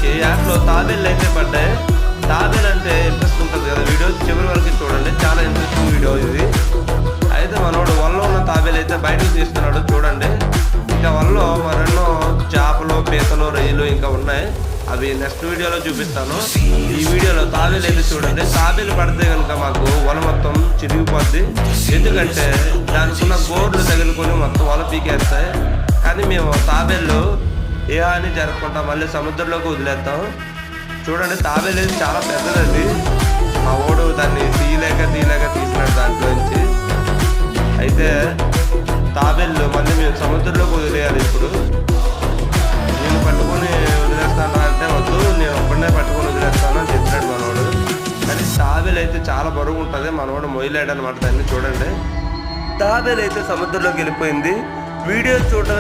మనకి యాప్లో తాబేళ్ళు అయితే పడ్డాయి. తాబేలు అంటే ఇంట్రెస్ట్ ఉంటుంది కదా, వీడియో చివరి వరకు చూడండి, చాలా ఇంట్రెస్టింగ్ వీడియో ఇది. అయితే మనోడు వలలో ఉన్న తాబేలు అయితే బయటకు తీస్తున్నాడు చూడండి. ఇంకా వలలో మరెన్నో చేపలు, పీతలు, రొయ్యలు ఇంకా ఉన్నాయి. అవి నెక్స్ట్ వీడియోలో చూపిస్తాను. ఈ వీడియోలో తాబేలు అయితే చూడండి. తాబేలు పడితే కనుక మాకు వల మొత్తం చిరిగిపోద్ది, ఎందుకంటే దానికి ఉన్న గోర్లు తగులుకొని మొత్తం వల పీకేస్తాయి. కానీ మేము తాబేళ్ళు ఏ అని జరగకుండా మళ్ళీ సముద్రంలోకి వదిలేస్తాం. చూడండి, తాబేలు అయితే చాలా పెద్దదండి. మా ఓడు దాన్ని తీయలేక తీసినాడు దాంట్లోంచి. అయితే తాబేళ్ళు మళ్ళీ మేము సముద్రంలోకి వదిలేయాలి. ఇప్పుడు నేను పట్టుకొని వదిలేస్తాను అంటే వద్దు, నేను ఒక్కడనే పట్టుకొని వదిలేస్తాను అని చెప్పినాడు మనోడు. కానీ తాబేలు అయితే చాలా బరువు ఉంటుంది, మనోడు మొయ్యలేడు అనమాట దాన్ని. చూడండి, తాబేలు అయితే సముద్రంలోకి వెళ్ళిపోయింది. వీడియో చూడడం